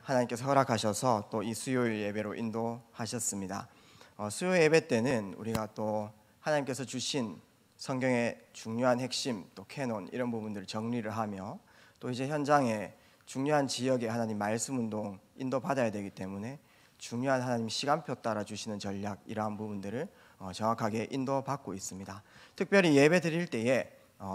하나님께서 허락하셔서 또 이 수요일 예배로 인도하셨습니다. 수요 예배 때는 우리가 또 하나님께서 주신 성경의 중요한 핵심, 또 캐논 이런 부분들을 정리를 하며 또 이제 현장에 중요한 지역에 하나님 말씀 운동 인도받아야 되기 때문에 중요한 하나님 시간표 따라 주시는 전략 이러한 부분들을 정확하게 인도받고 있습니다. 특별히 예배 드릴 때에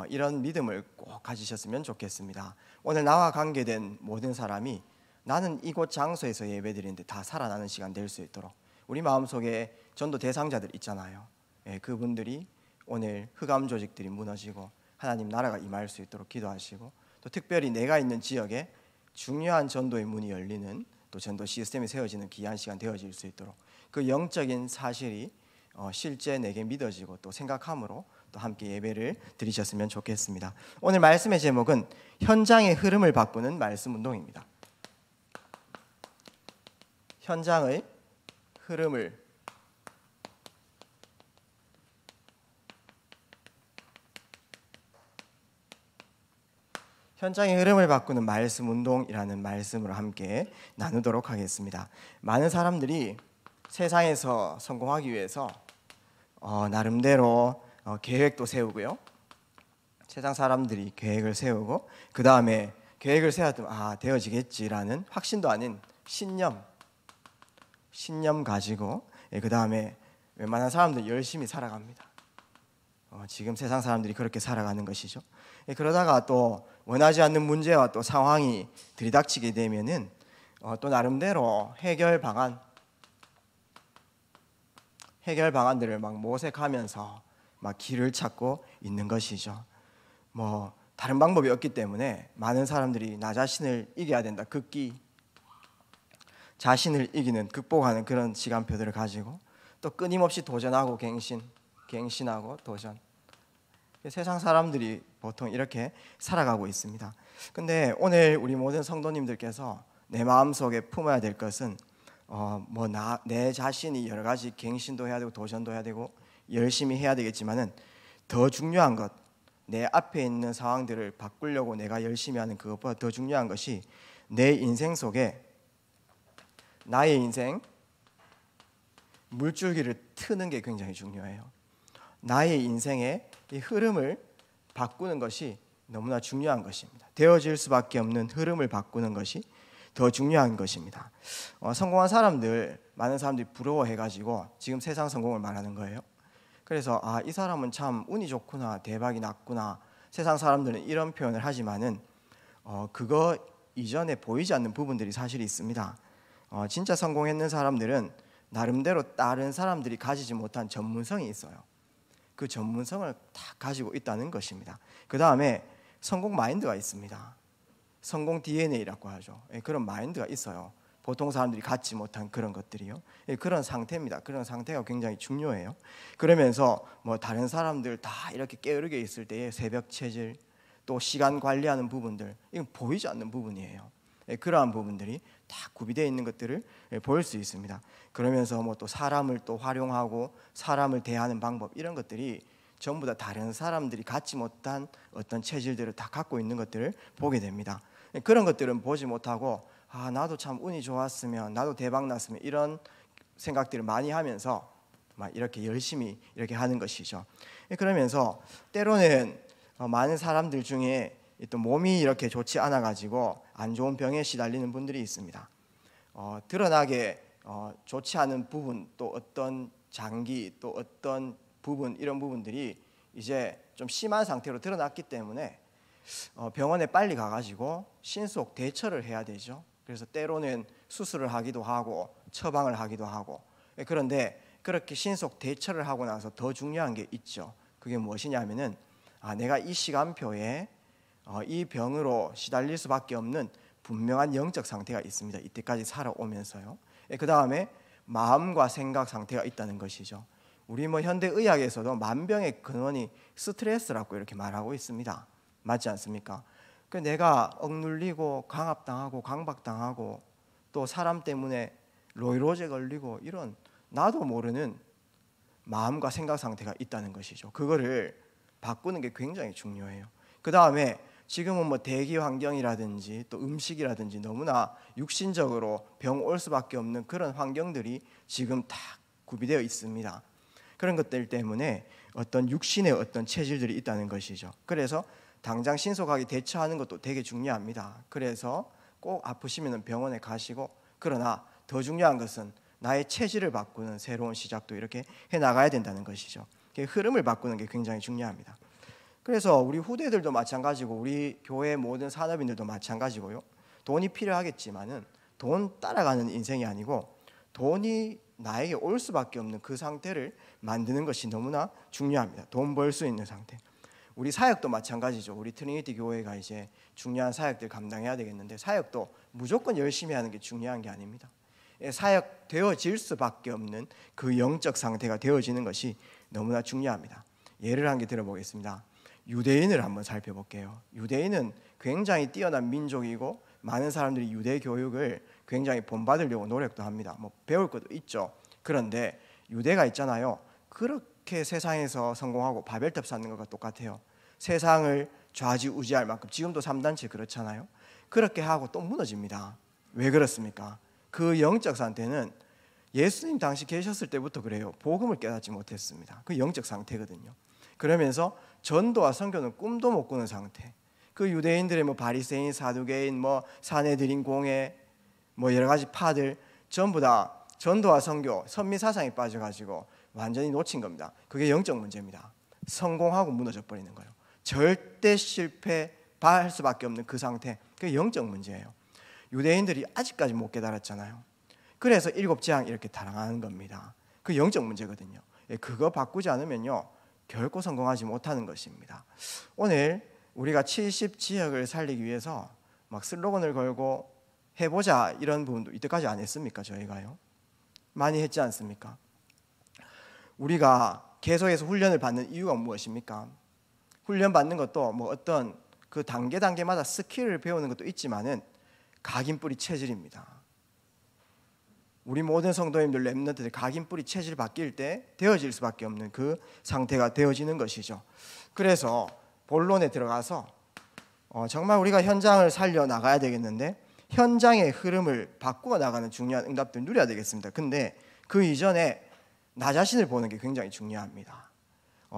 이런 믿음을 꼭 가지셨으면 좋겠습니다. 오늘 나와 관계된 모든 사람이 나는 이곳 장소에서 예배드리는데 다 살아나는 시간 될 수 있도록 우리 마음속에 전도 대상자들 있잖아요. 그분들이 오늘 흑암 조직들이 무너지고 하나님 나라가 임할 수 있도록 기도하시고, 또 특별히 내가 있는 지역에 중요한 전도의 문이 열리는 또 전도 시스템이 세워지는 귀한 시간 되어질 수 있도록 그 영적인 사실이 실제 내게 믿어지고 또 생각함으로 또 함께 예배를 드리셨으면 좋겠습니다. 오늘 말씀의 제목은 현장의 흐름을 바꾸는 말씀 운동입니다. 현장의 흐름을 바꾸는 말씀 운동이라는 말씀으로 함께 나누도록 하겠습니다. 많은 사람들이 세상에서 성공하기 위해서 나름대로 계획도 세우고요. 세상 사람들이 계획을 세우고 그 다음에 계획을 세웠더니 되어지겠지라는 확신도 아닌 신념 가지고 그 다음에 웬만한 사람들 열심히 살아갑니다. 지금 세상 사람들이 그렇게 살아가는 것이죠. 그러다가 또 원하지 않는 문제와 또 상황이 들이닥치게 되면은 또 나름대로 해결 방안들을 막 모색하면서 막 길을 찾고 있는 것이죠. 다른 방법이 없기 때문에 많은 사람들이 나 자신을 이겨야 된다, 자신을 이기는, 극복하는 그런 시간표들을 가지고 또 끊임없이 도전하고 갱신하고 도전. 세상 사람들이 보통 이렇게 살아가고 있습니다. 근데 오늘 우리 모든 성도님들께서 내 마음속에 품어야 될 것은 내 자신이 여러 가지 갱신도 해야 되고 도전도 해야 되고 열심히 해야 되겠지만은 더 중요한 것, 내 앞에 있는 상황들을 바꾸려고 내가 열심히 하는 그것보다 더 중요한 것이 내 인생 속에 나의 인생 물줄기를 트는 게 굉장히 중요해요. 나의 인생의 이 흐름을 바꾸는 것이 너무나 중요한 것입니다. 되어질 수밖에 없는 흐름을 바꾸는 것이 더 중요한 것입니다. 성공한 사람들, 많은 사람들이 부러워해가지고 지금 세상 성공을 말하는 거예요. 그래서 이 사람은 참 운이 좋구나, 대박이 났구나. 세상 사람들은 이런 표현을 하지만은 그거 이전에 보이지 않는 부분들이 사실 있습니다. 진짜 성공했는 사람들은 나름대로 다른 사람들이 가지지 못한 전문성이 있어요. 그 전문성을 다 가지고 있다는 것입니다. 그 다음에 성공 마인드가 있습니다. 성공 DNA라고 하죠. 그런 마인드가 있어요. 보통 사람들이 갖지 못한 그런 것들이요. 그런 상태입니다. 그런 상태가 굉장히 중요해요. 그러면서 다른 사람들 다 이렇게 게으르게 있을 때의 새벽 체질, 또 시간 관리하는 부분들, 이건 보이지 않는 부분이에요. 그러한 부분들이 다 구비되어 있는 것들을 볼 수 있습니다. 그러면서 또 사람을 또 활용하고 사람을 대하는 방법, 이런 것들이 전부 다 다른 사람들이 갖지 못한 어떤 체질들을 다 갖고 있는 것들을 보게 됩니다. 그런 것들은 보지 못하고 나도 참 운이 좋았으면, 나도 대박 났으면, 이런 생각들을 많이 하면서 막 이렇게 열심히 이렇게 하는 것이죠. 그러면서 때로는 많은 사람들 중에 또 몸이 이렇게 좋지 않아 가지고 안 좋은 병에 시달리는 분들이 있습니다. 드러나게 좋지 않은 부분, 또 어떤 장기, 또 어떤 부분, 이런 부분들이 이제 좀 심한 상태로 드러났기 때문에 병원에 빨리 가가지고 신속 대처를 해야 되죠. 그래서 때로는 수술을 하기도 하고 처방을 하기도 하고. 그런데 그렇게 신속 대처를 하고 나서 더 중요한 게 있죠. 그게 무엇이냐면은 내가 이 시간표에 이 병으로 시달릴 수밖에 없는 분명한 영적 상태가 있습니다. 이때까지 살아오면서요. 그 다음에 마음과 생각 상태가 있다는 것이죠. 우리 현대 의학에서도 만병의 근원이 스트레스라고 이렇게 말하고 있습니다. 맞지 않습니까? 내가 억눌리고 강압당하고 강박당하고 또 사람 때문에 로이로제 걸리고 이런 나도 모르는 마음과 생각 상태가 있다는 것이죠. 그거를 바꾸는 게 굉장히 중요해요. 그 다음에 지금은 뭐 대기 환경이라든지 또 음식이라든지 너무나 육신적으로 병 올 수밖에 없는 그런 환경들이 지금 다 구비되어 있습니다. 그런 것들 때문에 어떤 육신의 어떤 체질들이 있다는 것이죠. 그래서 당장 신속하게 대처하는 것도 되게 중요합니다. 그래서 꼭 아프시면 병원에 가시고, 그러나 더 중요한 것은 나의 체질을 바꾸는 새로운 시작도 이렇게 해나가야 된다는 것이죠. 흐름을 바꾸는 게 굉장히 중요합니다. 그래서 우리 후대들도 마찬가지고 우리 교회 모든 산업인들도 마찬가지고요. 돈이 필요하겠지만은 돈 따라가는 인생이 아니고 돈이 나에게 올 수밖에 없는 그 상태를 만드는 것이 너무나 중요합니다. 돈 벌 수 있는 상태. 우리 사역도 마찬가지죠. 우리 트리니티 교회가 이제 중요한 사역들 감당해야 되겠는데, 사역도 무조건 열심히 하는 게 중요한 게 아닙니다. 사역 되어질 수밖에 없는 그 영적 상태가 되어지는 것이 너무나 중요합니다. 예를 한 개 들어보겠습니다. 유대인을 한번 살펴볼게요. 유대인은 굉장히 뛰어난 민족이고 많은 사람들이 유대 교육을 굉장히 본받으려고 노력도 합니다. 뭐 배울 것도 있죠. 그런데 유대가 있잖아요. 그렇게 세상에서 성공하고 바벨탑 쌓는 것과 똑같아요. 세상을 좌지우지할 만큼, 지금도 3단체 그렇잖아요. 그렇게 하고 또 무너집니다. 왜 그렇습니까? 그 영적 상태는 예수님 당시 계셨을 때부터 그래요. 복음을 깨닫지 못했습니다. 그 영적 상태거든요. 그러면서 전도와 선교는 꿈도 못 꾸는 상태. 그 유대인들의 뭐 바리새인, 사두개인, 뭐 사내들인 공회, 뭐 여러 가지 파들 전부 다 전도와 선교, 선미 사상에 빠져가지고 완전히 놓친 겁니다. 그게 영적 문제입니다. 성공하고 무너져 버리는 거예요. 절대 실패할 수밖에 없는 그 상태. 그게 영적 문제예요. 유대인들이 아직까지 못 깨달았잖아요. 그래서 7재앙 이렇게 당하는 겁니다. 그 영적 문제거든요. 그거 바꾸지 않으면요 결코 성공하지 못하는 것입니다. 오늘 우리가 70지역을 살리기 위해서 막 슬로건을 걸고 해보자 이런 부분도 이때까지 안 했습니까? 저희가요 많이 했지 않습니까? 우리가 계속해서 훈련을 받는 이유가 무엇입니까? 훈련 받는 것도 뭐 어떤 그 단계마다 스킬을 배우는 것도 있지만은 각인뿌리 체질입니다. 우리 모든 성도님들 렘넌트들 각인뿌리 체질 바뀔 때 되어질 수밖에 없는 그 상태가 되어지는 것이죠. 그래서 본론에 들어가서 정말 우리가 현장을 살려 나가야 되겠는데, 현장의 흐름을 바꾸어 나가는 중요한 응답들 누려야 되겠습니다. 근데 그 이전에 나 자신을 보는 게 굉장히 중요합니다.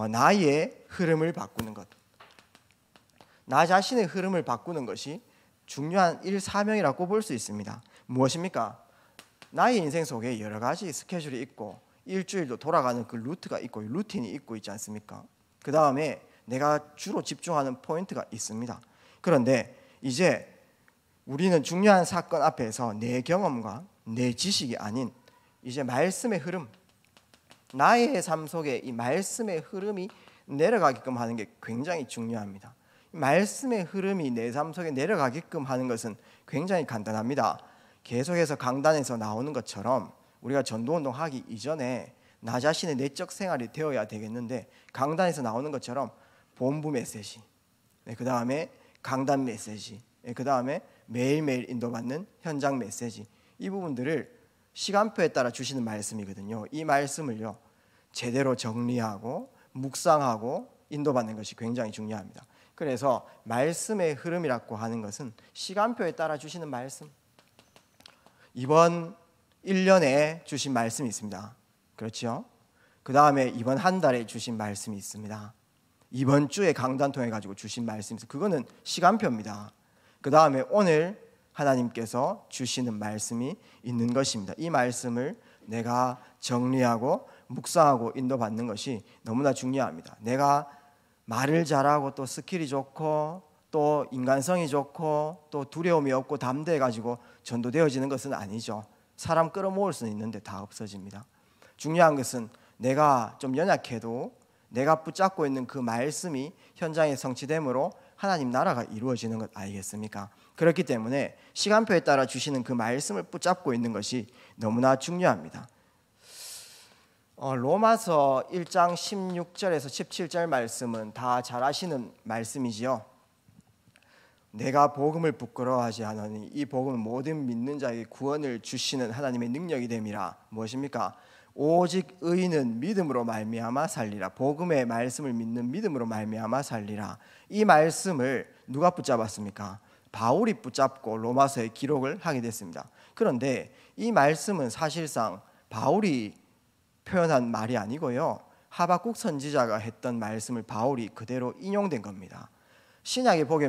나의 흐름을 바꾸는 것, 나 자신의 흐름을 바꾸는 것이 중요한 일사명이라고 볼 수 있습니다. 무엇입니까? 나의 인생 속에 여러 가지 스케줄이 있고 일주일도 돌아가는 그 루트가 있고 루틴이 있고 있지 않습니까? 그 다음에 내가 주로 집중하는 포인트가 있습니다. 그런데 이제 우리는 중요한 사건 앞에서 내 경험과 내 지식이 아닌 이제 말씀의 흐름, 나의 삶 속에 이 말씀의 흐름이 내려가게끔 하는 게 굉장히 중요합니다. 말씀의 흐름이 내 삶 속에 내려가게끔 하는 것은 굉장히 간단합니다. 계속해서 강단에서 나오는 것처럼 우리가 전도운동 하기 이전에 나 자신의 내적 생활이 되어야 되겠는데, 강단에서 나오는 것처럼 본부 메시지, 그 다음에 강단 메시지, 그 다음에 매일매일 인도받는 현장 메시지, 이 부분들을 시간표에 따라 주시는 말씀이거든요. 이 말씀을요 제대로 정리하고 묵상하고 인도받는 것이 굉장히 중요합니다. 그래서 말씀의 흐름이라고 하는 것은 시간표에 따라 주시는 말씀, 이번 1년에 주신 말씀이 있습니다. 그렇죠? 그 다음에 이번 한 달에 주신 말씀이 있습니다. 이번 주에 강단 통해 가지고 주신 말씀이 있습니다. 그거는 시간표입니다. 그 다음에 오늘 하나님께서 주시는 말씀이 있는 것입니다. 이 말씀을 내가 정리하고 묵상하고 인도받는 것이 너무나 중요합니다. 내가 말을 잘하고 또 스킬이 좋고 또 인간성이 좋고 또 두려움이 없고 담대해가지고 전도되어지는 것은 아니죠. 사람 끌어모을 수는 있는데 다 없어집니다. 중요한 것은 내가 좀 연약해도 내가 붙잡고 있는 그 말씀이 현장에 성취됨으로 하나님 나라가 이루어지는 것 아니겠습니까? 그렇기 때문에 시간표에 따라 주시는 그 말씀을 붙잡고 있는 것이 너무나 중요합니다. 로마서 1장 16절에서 17절 말씀은 다 잘 아시는 말씀이지요. 내가 복음을 부끄러워하지 않으니 이 복음은 모든 믿는 자에게 구원을 주시는 하나님의 능력이 됨이라. 무엇입니까? 오직 의인은 믿음으로 말미암아 살리라. 복음의 말씀을 믿는 믿음으로 말미암아 살리라. 이 말씀을 누가 붙잡았습니까? 바울이 붙잡고 로마서에 기록을 하게 됐습니다. 그런데 이 말씀은 사실상 바울이 표현한 말이 아니고요, 하박국 선지자가 했던 말씀을 바울이 그대로 인용된 겁니다. 신약에 보게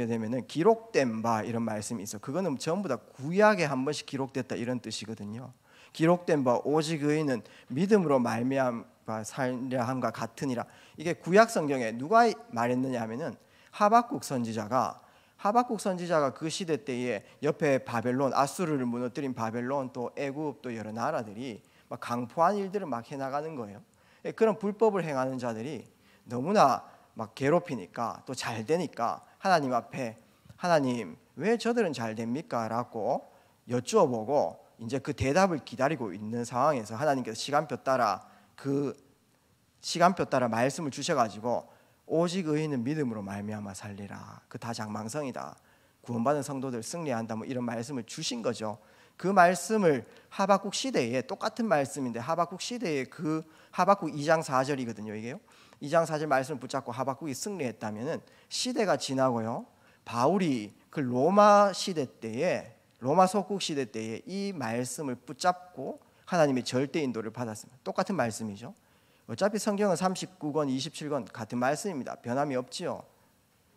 되면은 기록된 바 이런 말씀이 있어. 그거는 전부 다 구약에 한 번씩 기록됐다 이런 뜻이거든요. 기록된 바 오직 의인은 믿음으로 말미암아 살려 함과 같으니라. 이게 구약 성경에 누가 말했느냐 하면은 하박국 선지자가 그 시대 때에 옆에 바벨론, 아수르를 무너뜨린 바벨론, 또 애굽, 또 여러 나라들이 막 강포한 일들을 막 해나가는 거예요. 그런 불법을 행하는 자들이 너무나 막 괴롭히니까, 또 잘 되니까 하나님 앞에 하나님 왜 저들은 잘 됩니까? 라고 여쭈어보고 이제 그 대답을 기다리고 있는 상황에서 하나님께서 시간표 따라 말씀을 주셔가지고 오직 의인은 믿음으로 말미암아 살리라. 그 다 장망성이다. 구원받은 성도들 승리한다. 뭐 이런 말씀을 주신 거죠. 그 말씀을 하박국 시대에 똑같은 말씀인데 하박국 시대에 그 하박국 2장 4절이거든요. 이게요. 2장 4절 말씀을 붙잡고 하박국이 승리했다면은 시대가 지나고요, 바울이 그 로마 속국 시대 때에 이 말씀을 붙잡고 하나님의 절대 인도를 받았습니다. 똑같은 말씀이죠. 어차피 성경은 39권, 27권 같은 말씀입니다. 변함이 없지요.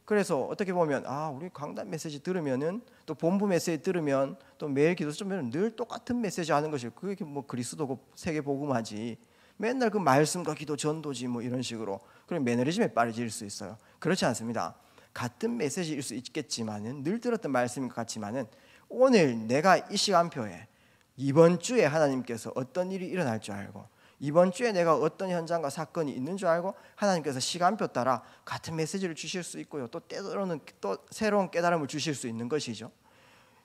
그래서 어떻게 보면 우리 강단 메시지 들으면은, 또 본부 메시지 들으면, 또 매일 기도 좀 늘 똑같은 메시지 하는 것이 그게 뭐 그리스도고 세계 복음하지. 맨날 그 말씀과 기도 전도지 뭐 이런 식으로 그런 매너리즘에 빠질 수 있어요. 그렇지 않습니다. 같은 메시지일 수 있겠지만은, 늘 들었던 말씀인 것 같지만은, 오늘 내가 이 시간표에 이번 주에 하나님께서 어떤 일이 일어날 줄 알고, 이번 주에 내가 어떤 현장과 사건이 있는 줄 알고 하나님께서 시간표 따라 같은 메시지를 주실 수 있고요, 또 때로는 또 새로운 깨달음을 주실 수 있는 것이죠.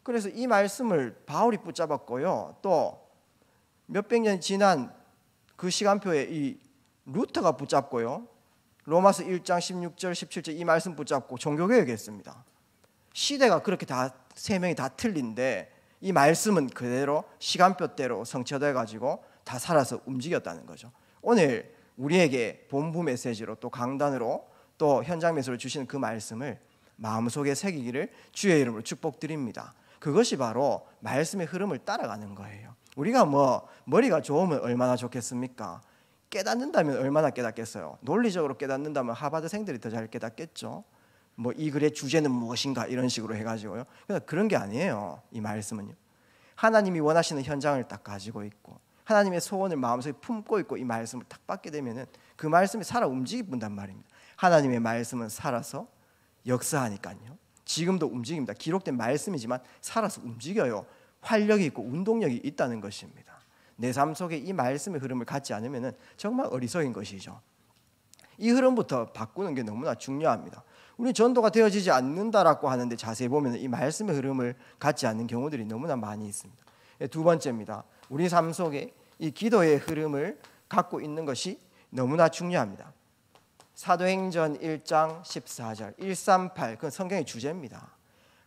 그래서 이 말씀을 바울이 붙잡았고요, 또 몇백 년 지난 그 시간표에 이 루터가 붙잡고요, 로마서 1장 16절 17절 이 말씀 붙잡고 종교개혁했습니다. 시대가 그렇게 다 세 명이 다 틀린데 이 말씀은 그대로 시간표대로 성취돼 가지고 다 살아서 움직였다는 거죠. 오늘 우리에게 본부 메시지로, 또 강단으로, 또 현장 메시지로 주시는 그 말씀을 마음속에 새기기를 주의 이름으로 축복드립니다. 그것이 바로 말씀의 흐름을 따라가는 거예요. 우리가 머리가 좋으면 얼마나 좋겠습니까? 깨닫는다면 얼마나 깨닫겠어요? 논리적으로 깨닫는다면 하버드생들이 더 잘 깨닫겠죠. 이 글의 주제는 무엇인가 이런 식으로 해가지고요. 그런 게 아니에요. 이 말씀은요, 하나님이 원하시는 현장을 딱 가지고 있고 하나님의 소원을 마음속에 품고 있고 이 말씀을 딱 받게 되면은 그 말씀이 살아 움직인단 말입니다. 하나님의 말씀은 살아서 역사하니까요. 지금도 움직입니다. 기록된 말씀이지만 살아서 움직여요. 활력이 있고 운동력이 있다는 것입니다. 내 삶 속에 이 말씀의 흐름을 갖지 않으면은 정말 어리석인 것이죠. 이 흐름부터 바꾸는 게 너무나 중요합니다. 우리 전도가 되어지지 않는다라고 하는데 자세히 보면 이 말씀의 흐름을 갖지 않는 경우들이 너무나 많이 있습니다. 두 번째입니다. 우리 삶 속에 이 기도의 흐름을 갖고 있는 것이 너무나 중요합니다. 사도행전 1장 14절 138, 그건 성경의 주제입니다.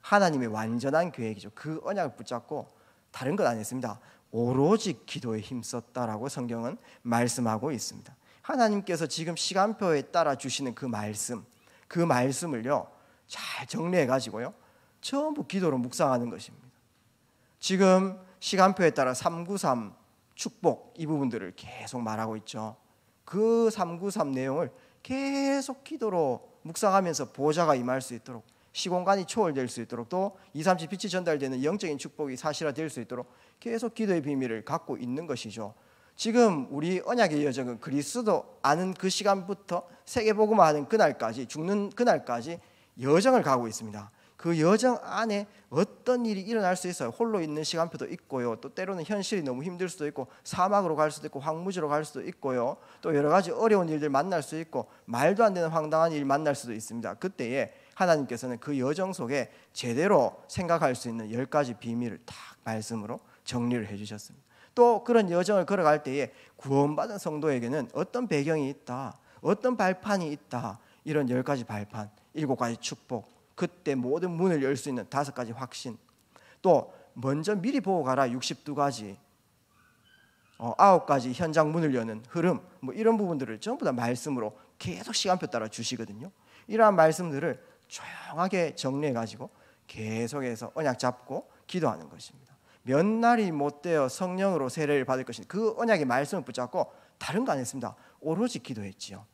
하나님의 완전한 계획이죠. 그 언약을 붙잡고 다른 것 안 했습니다. 오로지 기도에 힘썼다라고 성경은 말씀하고 있습니다. 하나님께서 지금 시간표에 따라 주시는 그 말씀을요 잘 정리해 가지고요 전부 기도로 묵상하는 것입니다. 지금 시간표에 따라 393 축복 이 부분들을 계속 말하고 있죠. 그 393 내용을 계속 기도로 묵상하면서 보좌가 임할 수 있도록, 시공간이 초월될 수 있도록, 또 237 빛이 전달되는 영적인 축복이 사실화될 수 있도록 계속 기도의 비밀을 갖고 있는 것이죠. 지금 우리 언약의 여정은 그리스도 아는 그 시간부터 세계복음화하는 그날까지, 죽는 그날까지 여정을 가고 있습니다. 그 여정 안에 어떤 일이 일어날 수 있어요. 홀로 있는 시간표도 있고요, 또 때로는 현실이 너무 힘들 수도 있고 사막으로 갈 수도 있고 황무지로 갈 수도 있고요, 또 여러 가지 어려운 일들 만날 수 있고 말도 안 되는 황당한 일 만날 수도 있습니다. 그때에 하나님께서는 그 여정 속에 제대로 생각할 수 있는 10가지 비밀을 딱 말씀으로 정리를 해주셨습니다. 또 그런 여정을 걸어갈 때에 구원받은 성도에게는 어떤 배경이 있다, 어떤 발판이 있다, 이런 10가지 발판, 7가지 축복, 그때 모든 문을 열 수 있는 5가지 확신, 또 먼저 미리 보고 가라 62가지, 9가지 현장 문을 여는 흐름, 이런 부분들을 전부 다 말씀으로 계속 시간표 따라 주시거든요. 이러한 말씀들을 조용하게 정리해 가지고 계속해서 언약 잡고 기도하는 것입니다. 몇 날이 못 되어 성령으로 세례를 받을 것인데 그 언약의 말씀을 붙잡고 다른 거 안 했습니다. 오로지 기도했지요.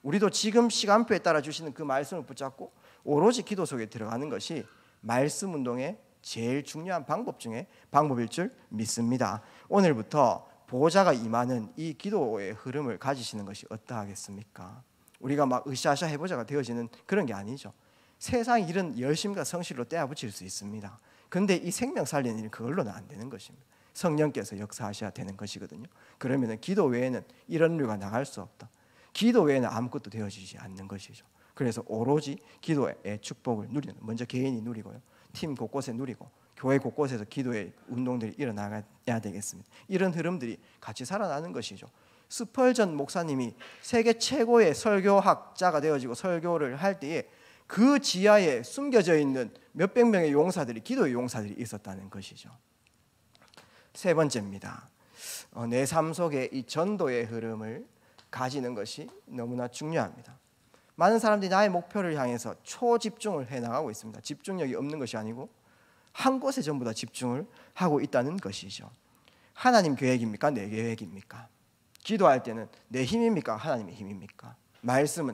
우리도 지금 시간표에 따라 주시는 그 말씀을 붙잡고 오로지 기도 속에 들어가는 것이 말씀 운동의 제일 중요한 방법일 줄 믿습니다. 오늘부터 보호자가 임하는 이 기도의 흐름을 가지시는 것이 어떠하겠습니까? 우리가 막 으쌰으쌰 해보자가 되어지는 그런 게 아니죠. 세상 일은 열심과 성실로 떼어붙일 수 있습니다. 그런데 이 생명 살리는 일은 그걸로는 안 되는 것입니다. 성령께서 역사하셔야 되는 것이거든요. 그러면 기도 외에는 이런 류가 나갈 수 없다. 기도 외에는 아무것도 되어지지 않는 것이죠. 그래서 오로지 기도의 축복을 누리는, 먼저 개인이 누리고요, 팀 곳곳에 누리고 교회 곳곳에서 기도의 운동들이 일어나야 되겠습니다. 이런 흐름들이 같이 살아나는 것이죠. 스펄전 목사님이 세계 최고의 설교학자가 되어지고 설교를 할 때에 그 지하에 숨겨져 있는 몇백 명의 용사들이, 기도의 용사들이 있었다는 것이죠. 세 번째입니다. 내 삶 속에 이 전도의 흐름을 가지는 것이 너무나 중요합니다. 많은 사람들이 나의 목표를 향해서 초집중을 해나가고 있습니다. 집중력이 없는 것이 아니고 한 곳에 전부 다 집중을 하고 있다는 것이죠. 하나님 계획입니까? 내 계획입니까? 기도할 때는 내 힘입니까? 하나님의 힘입니까? 말씀은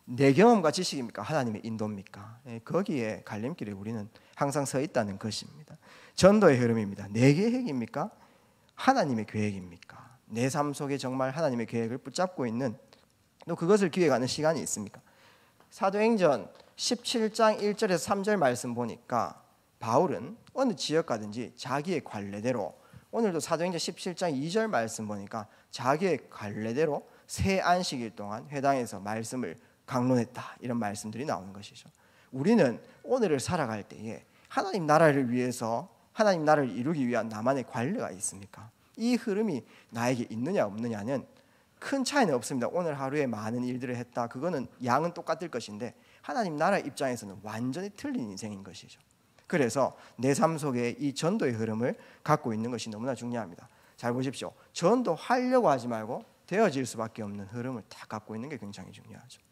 내 경험과 지식입니까? 하나님의 인도입니까? 거기에 갈림길에 우리는 항상 서 있다는 것입니다. 전도의 흐름입니다. 내 계획입니까? 하나님의 계획입니까? 내 삶 속에 정말 하나님의 계획을 붙잡고 있는, 또 그것을 기획하는 시간이 있습니까? 사도행전 17장 1절에서 3절 말씀 보니까 바울은 어느 지역 가든지 자기의 관례대로, 오늘도 사도행전 17장 2절 말씀 보니까 자기의 관례대로 새 안식일 동안 회당에서 말씀을 강론했다, 이런 말씀들이 나오는 것이죠. 우리는 오늘을 살아갈 때에 하나님 나라를 위해서, 하나님 나라를 이루기 위한 나만의 관례가 있습니까? 이 흐름이 나에게 있느냐 없느냐는 큰 차이는 없습니다. 오늘 하루에 많은 일들을 했다, 그거는 양은 똑같을 것인데 하나님 나라 입장에서는 완전히 틀린 인생인 것이죠. 그래서 내 삶 속에 이 전도의 흐름을 갖고 있는 것이 너무나 중요합니다. 잘 보십시오. 전도하려고 하지 말고 되어질 수밖에 없는 흐름을 다 갖고 있는 게 굉장히 중요하죠.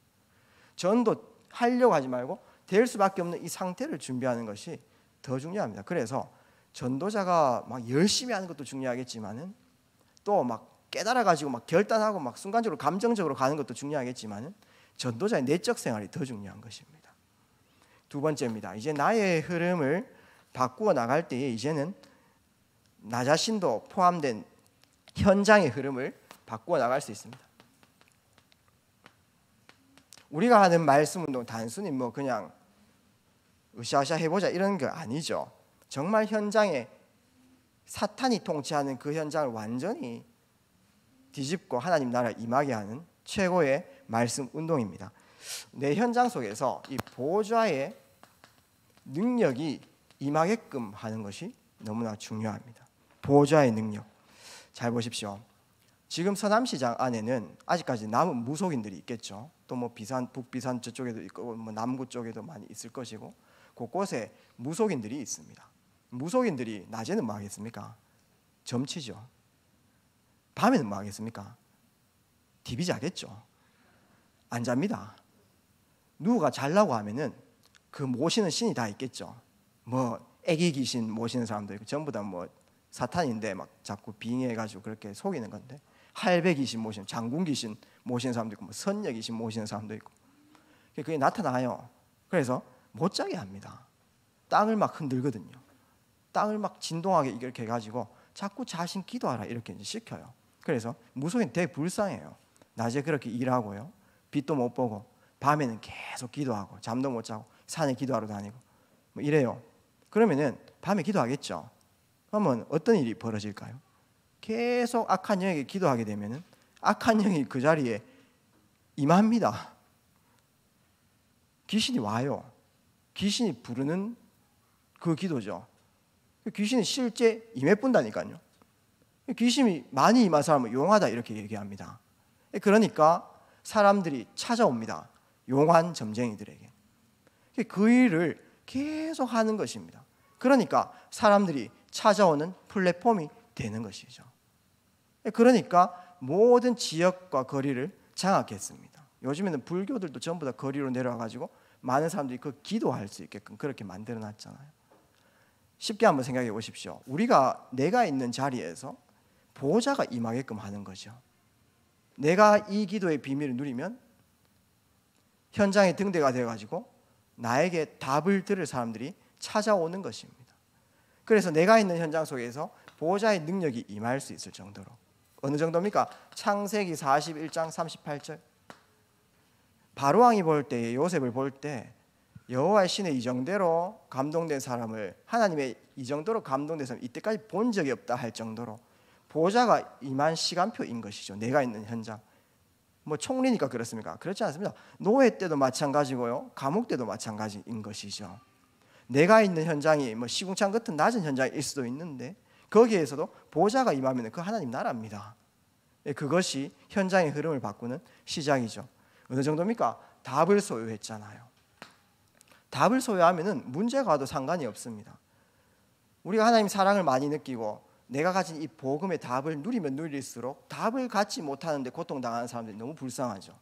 전도하려고 하지 말고 될 수밖에 없는 이 상태를 준비하는 것이 더 중요합니다. 그래서 전도자가 막 열심히 하는 것도 중요하겠지만은 또 막 깨달아가지고 막 결단하고 막 순간적으로 감정적으로 가는 것도 중요하겠지만은 전도자의 내적 생활이 더 중요한 것입니다. 두 번째입니다. 이제 나의 흐름을 바꾸어 나갈 때에 이제는 나 자신도 포함된 현장의 흐름을 바꾸어 나갈 수 있습니다. 우리가 하는 말씀 운동 단순히 뭐 그냥 으쌰으쌰 해보자 이런 거 아니죠. 정말 현장에 사탄이 통치하는 그 현장을 완전히 뒤집고 하나님 나라 임하게 하는 최고의 말씀 운동입니다. 내 현장 속에서 이 보좌의 능력이 임하게끔 하는 것이 너무나 중요합니다. 보좌의 능력. 잘 보십시오. 지금 서남시장 안에는 아직까지 남은 무속인들이 있겠죠. 또 뭐 비산, 북비산 저쪽에도 있고 뭐 남구 쪽에도 많이 있을 것이고 곳곳에 무속인들이 있습니다. 무속인들이 낮에는 뭐 하겠습니까? 점치죠. 밤에는 뭐 하겠습니까? TV 자겠죠. 안 잡니다. 누가 잘라고 하면은 그 모시는 신이 다 있겠죠. 뭐 애기 귀신 모시는 사람도 있고 전부 다 뭐 사탄인데 막 자꾸 빙의해가지고 그렇게 속이는 건데, 할배 귀신 모시는, 장군 귀신 모시는 사람도 있고 뭐 선녀 귀신 모시는 사람도 있고 그게 나타나요. 그래서 못 자게 합니다. 땅을 막 흔들거든요. 땅을 막 진동하게 이렇게 해가지고 자꾸 자신 기도하라 이렇게 이제 시켜요. 그래서 무속인 되게 불쌍해요. 낮에 그렇게 일하고요, 빛도 못 보고 밤에는 계속 기도하고 잠도 못 자고 산에 기도하러 다니고 뭐 이래요. 그러면은 밤에 기도하겠죠. 그러면 어떤 일이 벌어질까요? 계속 악한 영에게 기도하게 되면은 악한 영이 그 자리에 임합니다. 귀신이 와요. 귀신이 부르는 그 기도죠. 귀신이 실제 임해뿐다니까요. 귀신이 많이 임한 사람은 용하다 이렇게 얘기합니다. 그러니까 사람들이 찾아옵니다. 용한 점쟁이들에게. 그 일을 계속 하는 것입니다. 그러니까 사람들이 찾아오는 플랫폼이 되는 것이죠. 그러니까 모든 지역과 거리를 장악했습니다. 요즘에는 불교들도 전부 다 거리로 내려와가지고 많은 사람들이 그 기도할 수 있게끔 그렇게 만들어 놨잖아요. 쉽게 한번 생각해 보십시오. 우리가 내가 있는 자리에서 보호자가 임하게끔 하는 거죠. 내가 이 기도의 비밀을 누리면 현장의 등대가 되어가지고 나에게 답을 들을 사람들이 찾아오는 것입니다. 그래서 내가 있는 현장 속에서 보호자의 능력이 임할 수 있을 정도로, 어느 정도입니까? 창세기 41장 38절. 바로왕이 볼 때, 요셉을 볼 때 여호와의 신의 이정대로 감동된 사람을, 하나님의 이정도로 감동된 사람을 이때까지 본 적이 없다 할 정도로 보호자가 임한 시간표인 것이죠. 내가 있는 현장. 뭐 총리니까 그렇습니까? 그렇지 않습니다. 노예 때도 마찬가지고요, 감옥 때도 마찬가지인 것이죠. 내가 있는 현장이 뭐 시궁창 같은 낮은 현장일 수도 있는데 거기에서도 보호자가 임하면 그 하나님 나라입니다. 그것이 현장의 흐름을 바꾸는 시작이죠. 어느 정도입니까? 답을 소유했잖아요. 답을 소유하면 문제가 와도 상관이 없습니다. 우리가 하나님 사랑을 많이 느끼고 내가 가진 이 복음의 답을 누리면 누릴수록 답을 갖지 못하는데 고통당하는 사람들이 너무 불쌍하죠.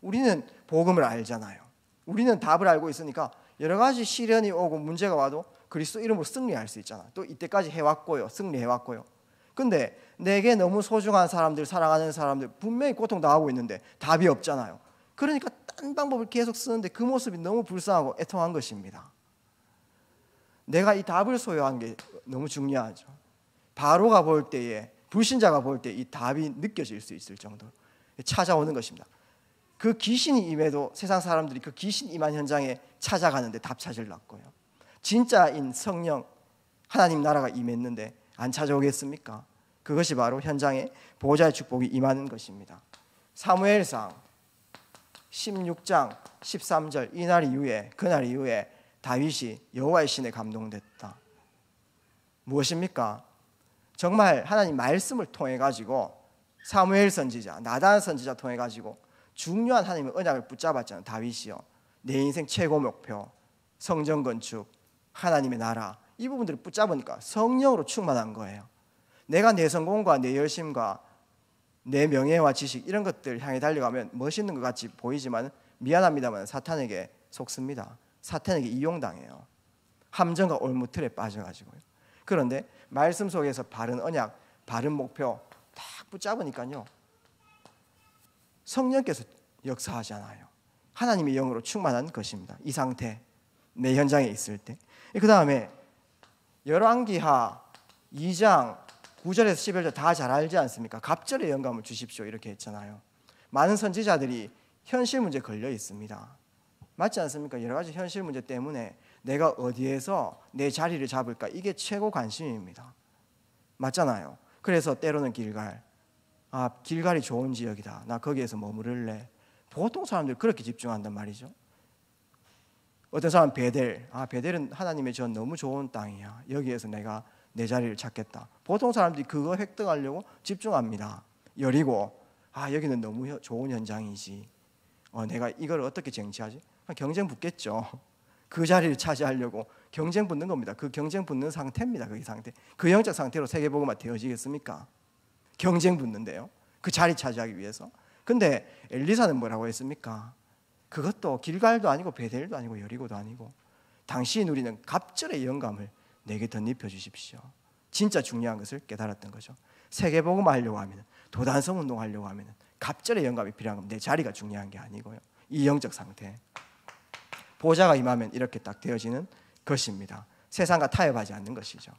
우리는 복음을 알잖아요. 우리는 답을 알고 있으니까 여러 가지 시련이 오고 문제가 와도 그리스도 이름으로 승리할 수 있잖아. 또 이때까지 해왔고요, 승리해왔고요. 근데 내게 너무 소중한 사람들, 사랑하는 사람들 분명히 고통당하고 있는데 답이 없잖아요. 그러니까 딴 방법을 계속 쓰는데 그 모습이 너무 불쌍하고 애통한 것입니다. 내가 이 답을 소유한 게 너무 중요하죠. 바로가 볼 때에, 불신자가 볼 때 이 답이 느껴질 수 있을 정도로 찾아오는 것입니다. 그 귀신이 임해도 세상 사람들이 그 귀신 임한 현장에 찾아가는데 답 찾으려고요. 진짜인 성령, 하나님 나라가 임했는데 안 찾아오겠습니까? 그것이 바로 현장에 보호자의 축복이 임하는 것입니다. 사무엘상 16장 13절, 그날 이후에 다윗이 여호와의 신에 감동됐다. 무엇입니까? 정말 하나님 말씀을 통해 가지고 사무엘 선지자, 나단 선지자 통해 가지고 중요한 하나님의 언약을 붙잡았잖아요. 다윗이요. 내 인생 최고 목표, 성전 건축, 하나님의 나라, 이 부분들을 붙잡으니까 성령으로 충만한 거예요. 내가 내 성공과 내 열심과 내 명예와 지식 이런 것들 향해 달려가면 멋있는 것 같이 보이지만 미안합니다만 사탄에게 속습니다. 사탄에게 이용당해요. 함정과 올무틀에 빠져가지고요. 그런데 말씀 속에서 바른 언약, 바른 목표 딱 붙잡으니까요, 성령께서 역사하잖아요. 하나님의 영으로 충만한 것입니다. 이 상태, 내 현장에 있을 때. 그 다음에 열왕기하 2장 9절에서 11절 다 잘 알지 않습니까? 갑절의 영감을 주십시오 이렇게 했잖아요. 많은 선지자들이 현실 문제에 걸려 있습니다. 맞지 않습니까? 여러 가지 현실 문제 때문에 내가 어디에서 내 자리를 잡을까, 이게 최고 관심입니다. 맞잖아요. 그래서 때로는 길갈이 좋은 지역이다, 나 거기에서 머무를래. 보통 사람들 그렇게 집중한단 말이죠. 어떤 사람은 베델은 하나님의 전 너무 좋은 땅이야, 여기에서 내가 내 자리를 찾겠다. 보통 사람들이 그거 획득하려고 집중합니다. 여리고 여기는 너무 좋은 현장이지, 내가 이걸 어떻게 쟁취하지? 경쟁 붙겠죠. 그 자리를 차지하려고 경쟁 붙는 겁니다. 그 경쟁 붙는 상태입니다. 그 상태. 그 영적 상태로 세계복음화 되어지겠습니까? 경쟁 붙는데요, 그 자리 차지하기 위해서. 근데 엘리사는 뭐라고 했습니까? 그것도 길갈도 아니고 베델도 아니고 여리고도 아니고 당신이 누리는 갑절의 영감을 내게 덧입혀 주십시오. 진짜 중요한 것을 깨달았던 거죠. 세계복음화 하려고 하면, 도단성 운동하려고 하면 갑절의 영감이 필요한 겁니다. 내 자리가 중요한 게 아니고요. 이 영적 상태, 보호자가 임하면 이렇게 딱 되어지는 것입니다. 세상과 타협하지 않는 것이죠.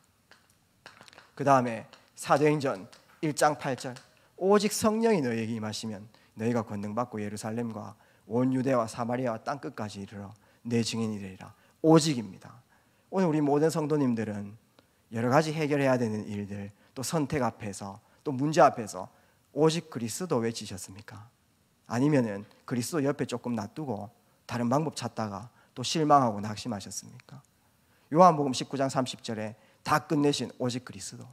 그 다음에 사도행전 1장 8절, 오직 성령이 너희에게 임하시면 너희가 권능받고 예루살렘과 온 유대와 사마리아와 땅끝까지 이르러 내 증인이 되리라. 오직입니다. 오늘 우리 모든 성도님들은 여러 가지 해결해야 되는 일들, 또 선택 앞에서, 또 문제 앞에서 오직 그리스도 외치셨습니까? 아니면은 그리스도 옆에 조금 놔두고 다른 방법 찾다가 또 실망하고 낙심하셨습니까? 요한복음 19장 30절에 다 끝내신 오직 그리스도,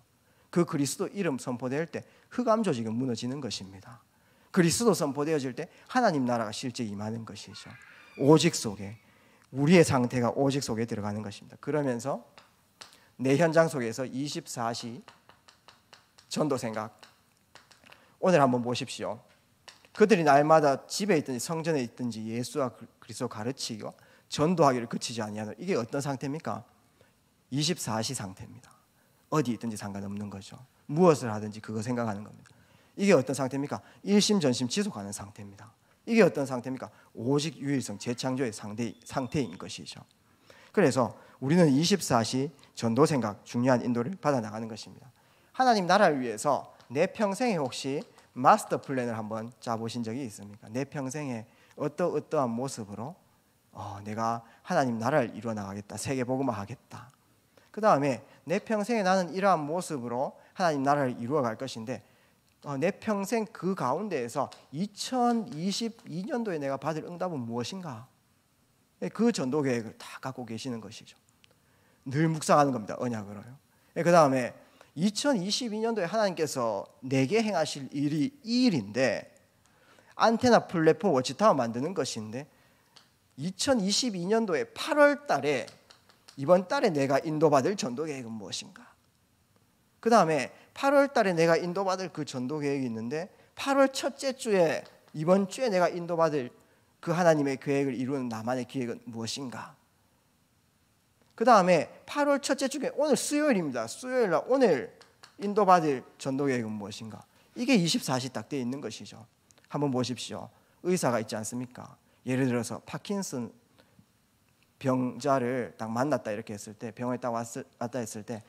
그 그리스도 이름 선포될 때 흑암 조직은 무너지는 것입니다. 그리스도 선포되어질 때 하나님 나라가 실제 임하는 것이죠. 오직 속에, 우리의 상태가 오직 속에 들어가는 것입니다. 그러면서 내 현장 속에서 24시 전도 생각, 오늘 한번 보십시오. 그들이 날마다 집에 있든지 성전에 있든지 예수와 그리스도 가르치고 전도하기를 그치지 아니하노. 이게 어떤 상태입니까? 24시 상태입니다. 어디 있든지 상관없는 거죠. 무엇을 하든지 그거 생각하는 겁니다. 이게 어떤 상태입니까? 일심전심 지속하는 상태입니다. 이게 어떤 상태입니까? 오직 유일성 재창조의 상태인 것이죠. 그래서 우리는 24시 전도 생각, 중요한 인도를 받아 나가는 것입니다. 하나님 나라를 위해서 내 평생에 혹시 마스터 플랜을 한번 짜보신 적이 있습니까? 내 평생에 어떠한 모습으로 내가 하나님 나라를 이루어 나가겠다, 세계복음화 하겠다. 그 다음에 내 평생에 나는 이러한 모습으로 하나님 나라를 이루어 갈 것인데 내 평생 그 가운데에서 2022년도에 내가 받을 응답은 무엇인가? 그 전도 계획을 다 갖고 계시는 것이죠. 늘 묵상하는 겁니다. 언약으로요. 그 다음에 2022년도에 하나님께서 내게 행하실 일이 이 일인데, 안테나 플랫폼 워치타워 만드는 것인데 2022년도에 8월 달에, 이번 달에 내가 인도받을 전도 계획은 무엇인가? 그 다음에 8월 달에 내가 인도받을 그 전도 계획이 있는데 8월 첫째 주에, 이번 주에 내가 인도받을 그 하나님의 계획을 이루는 나만의 계획은 무엇인가? 그 다음에 8월 첫째 주에, 오늘 수요일입니다. 수요일 날 오늘 인도받을 전도 계획은 무엇인가? 이게 24시 딱 되어 있는 것이죠. 한번 보십시오. 의사가 있지 않습니까? 예를 들어서 파킨슨 병자를 딱 만났다 이렇게 했을 때, 병원에 딱 왔다 했을 때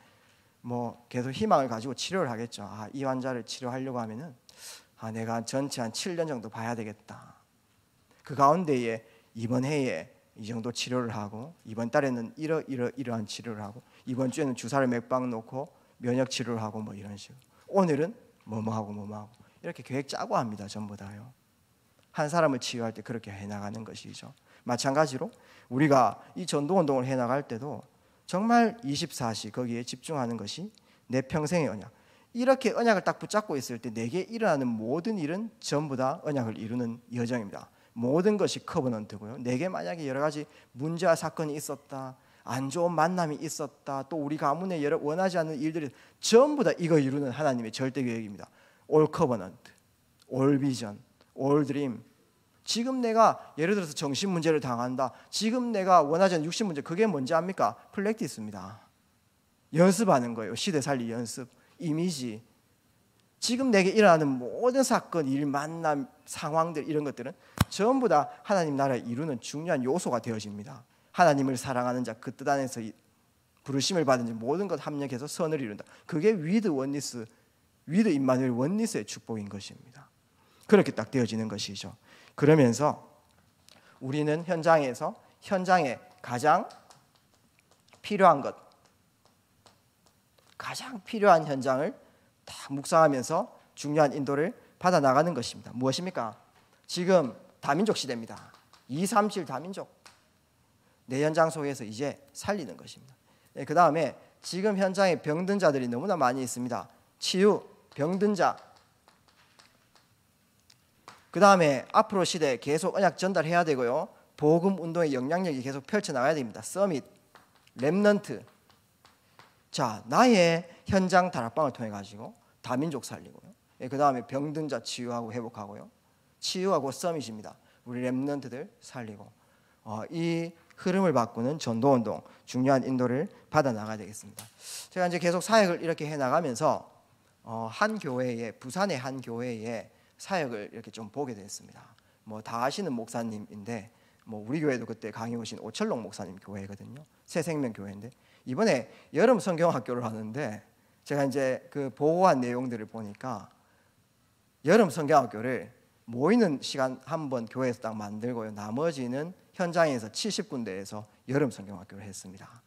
뭐 계속 희망을 가지고 치료를 하겠죠. 이 환자를 치료하려고 하면은 내가 전체 한 7년 정도 봐야 되겠다. 그 가운데에 이번 해에 이 정도 치료를 하고, 이번 달에는 이러한 치료를 하고, 이번 주에는 주사를 몇 방 놓고 면역 치료를 하고, 뭐 이런 식으로. 오늘은 뭐하고 이렇게 계획 짜고 합니다. 전부 다요. 한 사람을 치유할 때 그렇게 해나가는 것이죠. 마찬가지로 우리가 이 전도운동을 해나갈 때도 정말 24시 거기에 집중하는 것이 내 평생의 언약. 이렇게 언약을 딱 붙잡고 있을 때 내게 일어나는 모든 일은 전부 다 언약을 이루는 여정입니다. 모든 것이 커버넌트고요. 내게 만약에 여러 가지 문제와 사건이 있었다, 안 좋은 만남이 있었다, 또 우리 가문에 여러 원하지 않는 일들이 전부 다 이거 이루는 하나님의 절대 계획입니다. 올 커버넌트, 올 비전, 올 드림. 지금 내가 예를 들어서 정신 문제를 당한다, 지금 내가 원하지 않는 육신 문제, 그게 뭔지 압니까? 플렉티스입니다. 연습하는 거예요. 시대 살리 연습, 이미지. 지금 내게 일어나는 모든 사건, 일, 만남, 상황들, 이런 것들은 전부 다 하나님 나라를 이루는 중요한 요소가 되어집니다. 하나님을 사랑하는 자, 그 뜻 안에서 부르심을 받은 자, 모든 것 합력해서 선을 이룬다. 그게 위드 원니스, 위드 임마누엘 원니스의 축복인 것입니다. 그렇게 딱 되어지는 것이죠. 그러면서 우리는 현장에 가장 필요한 것, 가장 필요한 현장을 다 묵상하면서 중요한 인도를 받아 나가는 것입니다. 무엇입니까? 지금 다민족 시대입니다. 237 다민족. 내 현장 속에서 이제 살리는 것입니다. 그 다음에 지금 현장에 병든 자들이 너무나 많이 있습니다. 치유, 병든 자. 그 다음에 앞으로 시대에 계속 언약 전달해야 되고요. 복음 운동의 영향력이 계속 펼쳐나가야 됩니다. 서밋, 렘넌트. 자, 나의 현장 다락방을 통해 가지고 다민족 살리고요. 그 다음에 병든 자 치유하고 회복하고요. 치유하고 서밋입니다. 우리 렘넌트들 살리고 이 흐름을 바꾸는 전도운동, 중요한 인도를 받아 나가야 되겠습니다. 제가 이제 계속 사역을 이렇게 해 나가면서 한 교회에, 부산의 한 교회에 사역을 이렇게 좀 보게 됐습니다. 뭐 다 아시는 목사님인데, 뭐 우리 교회도 그때 강의 오신 오철록 목사님 교회거든요. 새생명 교회인데 이번에 여름 성경학교를 하는데, 제가 이제 그 보고한 내용들을 보니까 여름 성경학교를 모이는 시간 한번 교회에서 딱 만들고요. 나머지는 현장에서 70군데에서 여름 성경학교를 했습니다.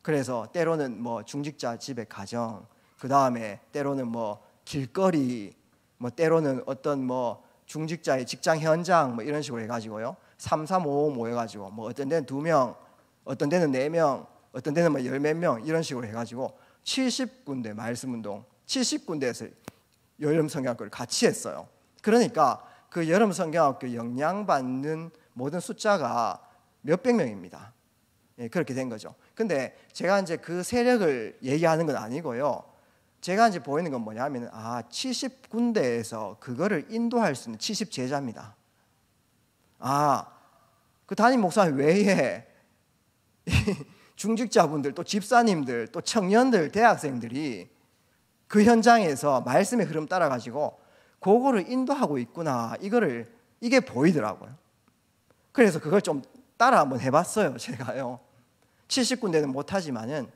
그래서 때로는 뭐 중직자 집의 가정, 그 다음에 때로는 뭐 길거리, 뭐 때로는 어떤 뭐 중직자의 직장 현장, 뭐 이런 식으로 해가지고요. 3, 3, 5 모여가지고 뭐 어떤 데는 2명, 어떤 데는 4명, 어떤 데는 뭐 10몇 명 이런 식으로 해가지고 70군데 말씀운동, 70군데에서 여름 성경학교를 같이 했어요. 그러니까 그 여름 성경학교 영향받는 모든 숫자가 몇백 명입니다. 그렇게 된 거죠. 근데 제가 이제 그 세력을 얘기하는 건 아니고요. 제가 이제 보이는 건 뭐냐면 70군데에서 그거를 인도할 수 있는 70제자입니다. 그 담임 목사님 외에 중직자분들, 또 집사님들, 또 청년들, 대학생들이 그 현장에서 말씀의 흐름 따라 가지고 그거를 인도하고 있구나, 이게 보이더라고요. 그래서 그걸 좀 따라 한번 해봤어요. 제가요 70군데는 못하지만은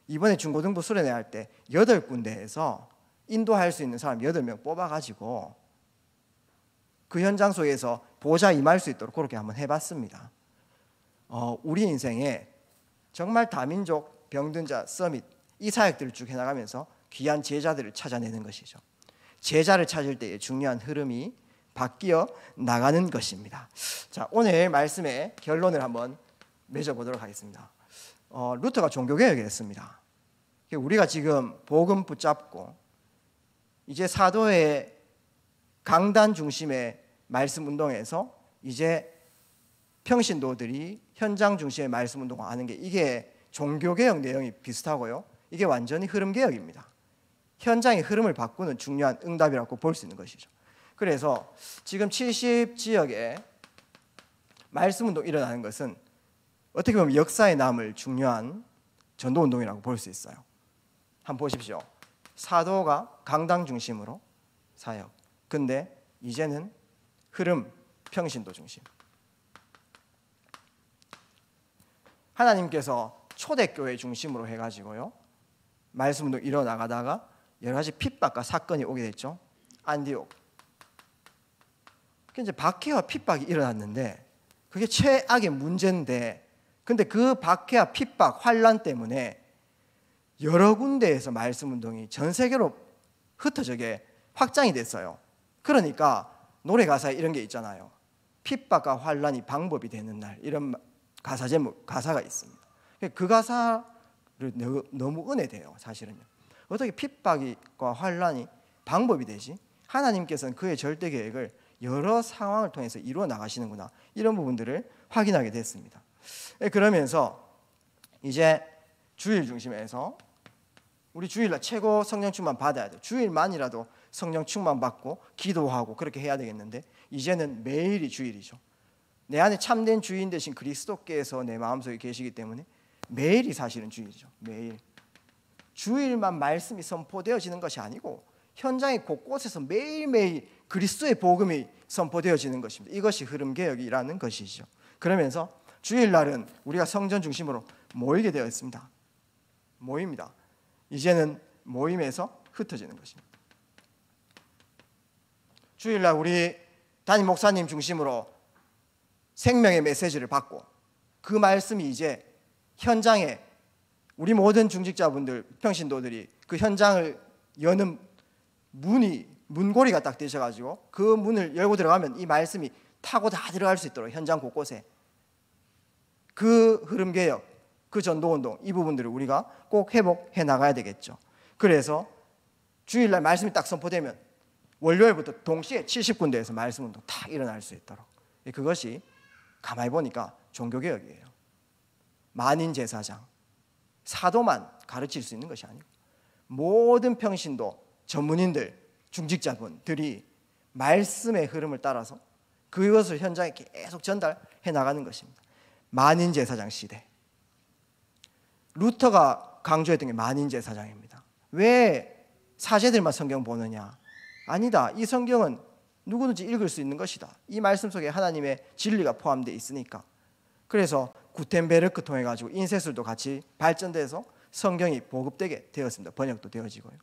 이번에 중고등부 수련회 할 때 8군데에서 인도할 수 있는 사람 8명 뽑아가지고 그 현장 속에서 보좌 임할 수 있도록 그렇게 한번 해봤습니다. 우리 인생에 정말 다민족 병든자 서밋 이 사역들을 쭉 해나가면서 귀한 제자들을 찾아내는 것이죠. 제자를 찾을 때의 중요한 흐름이 바뀌어 나가는 것입니다. 자, 오늘 말씀의 결론을 한번 맺어보도록 하겠습니다. 루터가 종교개혁을 했습니다. 우리가 지금 복음 붙잡고 이제 사도의 강단 중심의 말씀 운동에서 이제 평신도들이 현장 중심의 말씀 운동을 하는 게 이게 종교개혁 내용이 비슷하고요. 이게 완전히 흐름개혁입니다. 현장의 흐름을 바꾸는 중요한 응답이라고 볼 수 있는 것이죠. 그래서 지금 70지역에 말씀 운동이 일어나는 것은 어떻게 보면 역사에 남을 중요한 전도운동이라고 볼 수 있어요. 한번 보십시오. 사도가 강당 중심으로 사역, 근데 이제는 흐름, 평신도 중심. 하나님께서 초대교회 중심으로 해가지고요 말씀도 일어나가다가 여러 가지 핍박과 사건이 오게 됐죠. 안디옥. 이제 박해와 핍박이 일어났는데 그게 최악의 문제인데, 근데 그 박해와 핍박, 환란 때문에 여러 군데에서 말씀 운동이 전 세계로 흩어져게 확장이 됐어요. 그러니까 노래 가사에 이런 게 있잖아요. 핍박과 환란이 방법이 되는 날, 이런 가사 제목, 가사가 있습니다. 그 가사를 너무 은혜돼요. 사실은요. 어떻게 핍박과 환란이 방법이 되지? 하나님께서는 그의 절대 계획을 여러 상황을 통해서 이루어 나가시는구나, 이런 부분들을 확인하게 됐습니다. 그러면서 이제 주일 중심에서 우리 주일날 최고 성령 충만 받아야 돼요. 주일만이라도 성령 충만 받고 기도하고 그렇게 해야 되겠는데 이제는 매일이 주일이죠. 내 안에 참된 주인 되신 그리스도께서 내 마음속에 계시기 때문에 매일이 사실은 주일이죠. 매일. 주일만 말씀이 선포되어지는 것이 아니고 현장의 곳곳에서 매일매일 그리스도의 복음이 선포되어지는 것입니다. 이것이 흐름개혁이라는 것이죠. 그러면서 주일날은 우리가 성전 중심으로 모이게 되어 있습니다. 모입니다. 이제는 모임에서 흩어지는 것입니다. 주일날 우리 담임 목사님 중심으로 생명의 메시지를 받고 그 말씀이 이제 현장에 우리 모든 중직자분들, 평신도들이 그 현장을 여는 문고리가 딱 되셔가지고 그 문을 열고 들어가면 이 말씀이 타고 다 들어갈 수 있도록 현장 곳곳에 그 흐름개혁, 그 전도운동, 이 부분들을 우리가 꼭 회복해 나가야 되겠죠. 그래서 주일날 말씀이 딱 선포되면 월요일부터 동시에 70군데에서 말씀운동 딱 일어날 수 있도록, 그것이 가만히 보니까 종교개혁이에요. 만인제사장, 사도만 가르칠 수 있는 것이 아니고 모든 평신도, 전문인들, 중직자분들이 말씀의 흐름을 따라서 그것을 현장에 계속 전달해 나가는 것입니다. 만인제사장 시대. 루터가 강조했던 게 만인제사장입니다. 왜 사제들만 성경 보느냐? 아니다. 이 성경은 누구든지 읽을 수 있는 것이다. 이 말씀 속에 하나님의 진리가 포함되어 있으니까. 그래서 구텐베르크 통해 가지고 인쇄술도 같이 발전돼서 성경이 보급되게 되었습니다. 번역도 되어지고요.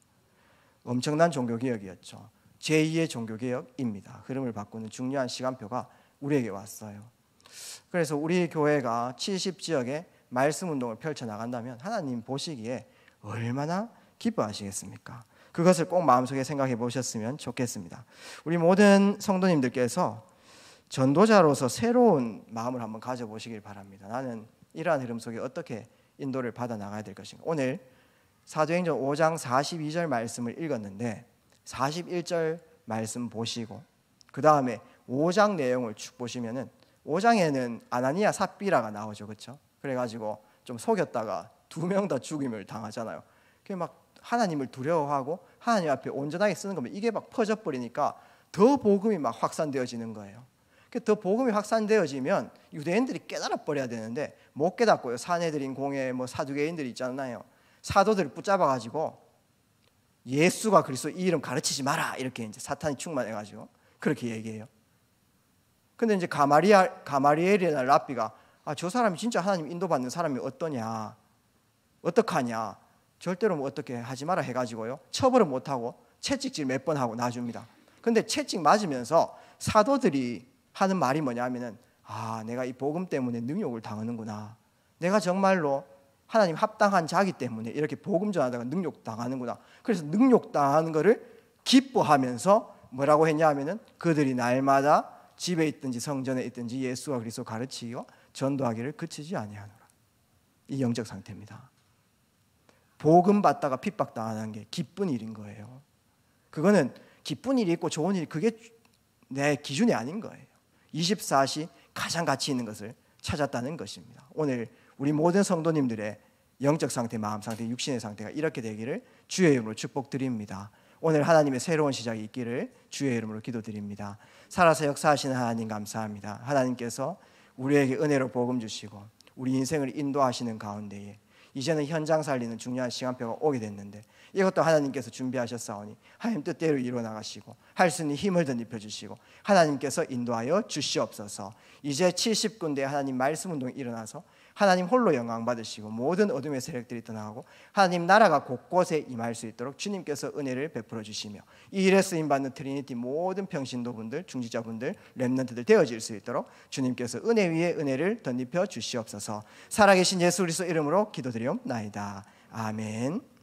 엄청난 종교개혁이었죠. 제2의 종교개혁입니다. 흐름을 바꾸는 중요한 시간표가 우리에게 왔어요. 그래서 우리 교회가 70지역에 말씀운동을 펼쳐나간다면 하나님 보시기에 얼마나 기뻐하시겠습니까? 그것을 꼭 마음속에 생각해 보셨으면 좋겠습니다. 우리 모든 성도님들께서 전도자로서 새로운 마음을 한번 가져보시길 바랍니다. 나는 이러한 흐름 속에 어떻게 인도를 받아 나가야 될 것인가. 오늘 사도행전 5장 42절 말씀을 읽었는데 41절 말씀 보시고 그 다음에 5장 내용을 쭉 보시면은 5장에는 아나니아 삽비라가 나오죠. 그렇죠? 그래가지고 좀 속였다가 2명 다 죽임을 당하잖아요. 그게 막 하나님을 두려워하고 하나님 앞에 온전하게 쓰는 거면 이게 막 퍼져버리니까 더 복음이 막 확산되어지는 거예요. 더 복음이 확산되어지면 유대인들이 깨달아 버려야 되는데 못 깨닫고요. 사내들인 공회 뭐 사두개인들이 있잖아요. 사도들을 붙잡아 가지고 예수가 그리스도 이 이름 가르치지 마라 이렇게 이제 사탄이 충만해 가지고 그렇게 얘기해요. 근데 이제 가마리엘이나 랍비가 저 사람이 진짜 하나님 인도받는 사람이 어떠냐, 어떡하냐, 절대로 뭐 어떻게 하지 마라 해가지고요 처벌을 못하고 채찍질 몇 번 하고 놔줍니다. 근데 채찍 맞으면서 사도들이 하는 말이 뭐냐면은 내가 이 복음 때문에 능욕을 당하는구나, 내가 정말로 하나님 합당한 자기 때문에 이렇게 복음 전하다가 능욕 당하는구나. 그래서 능욕 당하는 거를 기뻐하면서 뭐라고 했냐 하면은 그들이 날마다 집에 있든지 성전에 있든지 예수와 그리스도 가르치고 전도하기를 그치지 아니하노라. 이 영적 상태입니다. 복음 받다가 핍박당하는 게 기쁜 일인 거예요. 그거는 기쁜 일이 있고 좋은 일이 그게 내 기준이 아닌 거예요. 24시 가장 가치 있는 것을 찾았다는 것입니다. 오늘 우리 모든 성도님들의 영적 상태, 마음 상태, 육신의 상태가 이렇게 되기를 주의 이름으로 축복드립니다. 오늘 하나님의 새로운 시작이 있기를 주의 이름으로 기도드립니다. 살아서 역사하시는 하나님 감사합니다. 하나님께서 우리에게 은혜로 복음 주시고 우리 인생을 인도하시는 가운데에 이제는 현장 살리는 중요한 시간표가 오게 됐는데 이것도 하나님께서 준비하셨사오니 하나님 뜻대로 이루어나가시고 할 수 있는 힘을 덧입혀 주시고 하나님께서 인도하여 주시옵소서. 이제 70군데 하나님 말씀 운동이 일어나서 하나님 홀로 영광 받으시고 모든 어둠의 세력들이 떠나가고 하나님 나라가 곳곳에 임할 수 있도록 주님께서 은혜를 베풀어 주시며 이 일에 쓰임받는 트리니티 모든 평신도분들, 중직자분들, 렘넌트들 되어질 수 있도록 주님께서 은혜 위에 은혜를 덧입혀 주시옵소서. 살아계신 예수 그리스도 이름으로 기도드리옵나이다. 아멘.